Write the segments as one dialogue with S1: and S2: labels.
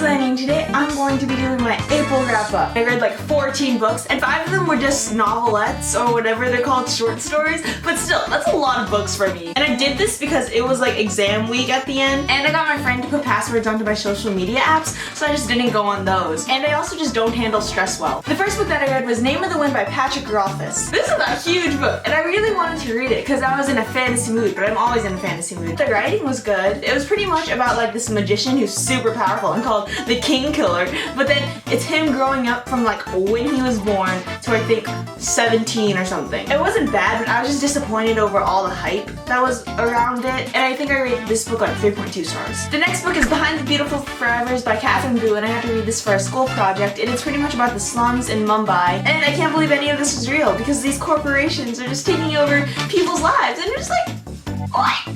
S1: Lanning. Today I'm going to be doing my April wrap-up. I read like 14 books and 5 of them were just novelettes or whatever they're called, short stories, but still, that's a lot of books for me. And I did this because it was like exam week at the end and I got my friend to put passwords onto my social media apps, so I just didn't go on those. And I also just don't handle stress well. The first book that I read was Name of the Wind by Patrick Rothfuss. This is a huge book and I really wanted to read it because I was in a fantasy mood, but I'm always in a fantasy mood. The writing was good. It was pretty much about like this magician who's super powerful and called the King Killer, but then it's him growing up from like when he was born to I think 17 or something. It wasn't bad, but I was just disappointed over all the hype that was around it, and I think I rated this book like 3.2 stars. The next book is Behind the Beautiful Forevers by Catherine Gu, and I had to read this for a school project, and it's pretty much about the slums in Mumbai, and I can't believe any of this is real because these corporations are just taking over people's lives, and you're just like,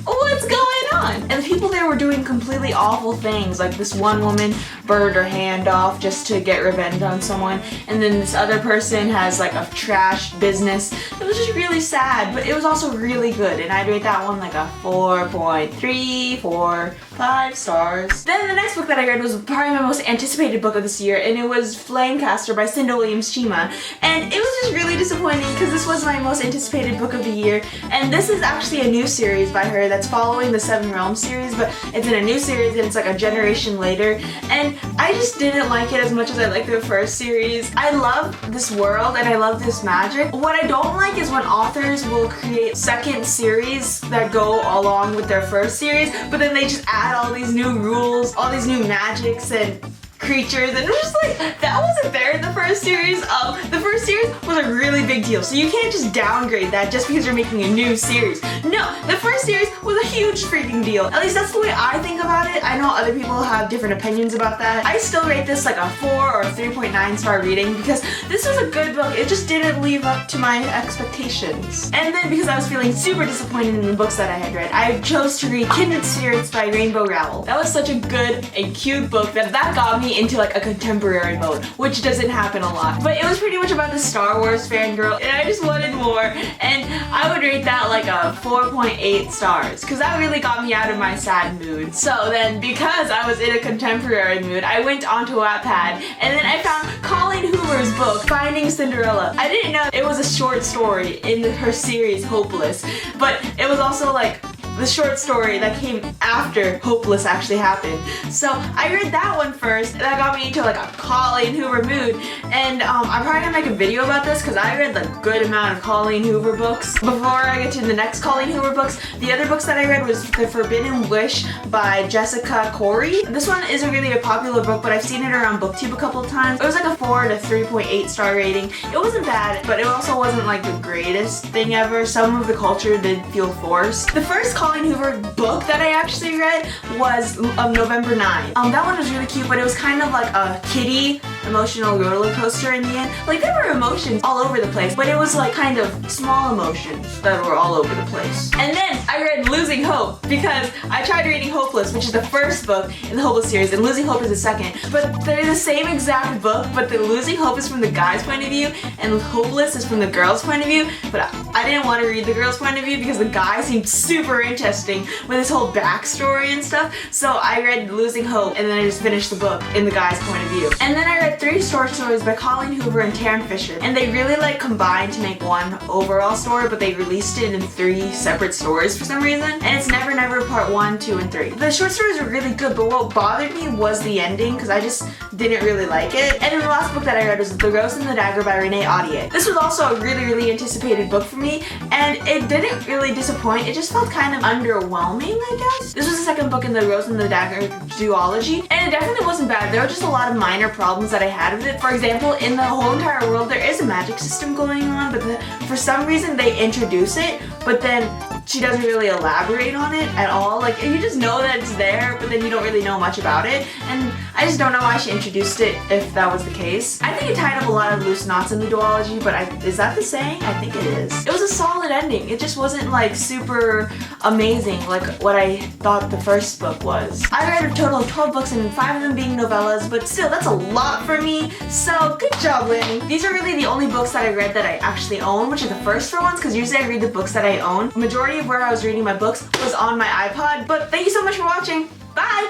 S1: what's going on? And the people there were doing completely awful things, like this one woman burned her hand off just to get revenge on someone, and then this other person has like a trash business. It was just really sad, but it was also really good, and I'd rate that one like a 4.345 stars. Then the next book that I read was probably my most anticipated book of this year, and it was Flamecaster by Cinda Williams-Chima, and it was just really disappointing because this was my most anticipated book of the year, and this is actually a new series by her that's following the Seven Realms series, but it's in a new series and it's like a generation later, and I just didn't like it as much as I liked the first series. I love this world and I love this magic. What I don't like is when authors will create second series that go along with their first series, but then they just add all these new rules, all these new magics and creatures, and it was just like, that wasn't there in the first series. The first series was a really big deal, so you can't just downgrade that just because you're making a new series. No, the first series was a huge freaking deal. At least that's the way I think about it. I know other people have different opinions about that. I still rate this like a 4 or 3.9 star reading because this was a good book. It just didn't live up to my expectations. And then because I was feeling super disappointed in the books that I had read, I chose to read Kindred Spirits by Rainbow Rowell. That was such a good and cute book that got me into like a contemporary mode, which doesn't happen a lot. But it was pretty much about the Star Wars fangirl, and I just wanted more, and I would rate that like a 4.8 stars, because that really got me out of my sad mood. So then, because I was in a contemporary mood, I went onto Wattpad, and then I found Colleen Hoover's book, Finding Cinderella. I didn't know it was a short story in her series, Hopeless, but it was also like the short story that came after Hopeless actually happened. So I read that one first, and that got me into like a Colleen Hoover mood, and I'm probably gonna make a video about this because I read the good amount of Colleen Hoover books. Before I get to the next Colleen Hoover books, the other books that I read was The Forbidden Wish by Jessica Corey. This one isn't really a popular book, but I've seen it around BookTube a couple of times. It was like a 4 to 3.8 star rating. It wasn't bad, but it also wasn't like the greatest thing ever. Some of the culture did feel forced. The first Colleen Hoover book that I actually read was November 9. That one was really cute, but it was kind of like a kiddie emotional roller coaster in the end. Like there were emotions all over the place, but it was like kind of small emotions that were all over the place. And then I read Losing Hope because I tried reading Hopeless, which is the first book in the Hopeless series, and Losing Hope is the second. But they're the same exact book, but the Losing Hope is from the guy's point of view and Hopeless is from the girl's point of view. But I didn't want to read the girl's point of view because the guy seemed super interesting with his whole backstory and stuff. So I read Losing Hope and then I just finished the book in the guy's point of view. And then I read 3 short stories by Colleen Hoover and Taryn Fisher, and they really like combined to make one overall story, but they released it in 3 separate stories for some reason, and it's Never Never Part 1, 2, and 3. The short stories were really good, but what bothered me was the ending because I just didn't really like it. And then the last book that I read was The Rose and the Dagger by Renee Audier. This was also a really anticipated book for me, and it didn't really disappoint. It just felt kind of underwhelming, I guess. This was the second book in the Rose and the Dagger duology, and it definitely wasn't bad. There were just a lot of minor problems that I had with it. For example, in the whole entire world there is a magic system going on, but for some reason they introduce it, but then she doesn't really elaborate on it at all. Like, you just know that it's there, but then you don't really know much about it, and I just don't know why she introduced it if that was the case. I think it tied up a lot of loose knots in the duology, but is that the saying? I think it is. It was a solid ending. It just wasn't like super amazing like what I thought the first book was. I read a total of 12 books and 5 of them being novellas, but still, that's a lot for me, so good job, Lanning. These are really the only books that I read that I actually own, which are the first for ones, because usually I read the books that I own. The majority of where I was reading my books was on my iPod, but thank you so much for watching. Bye!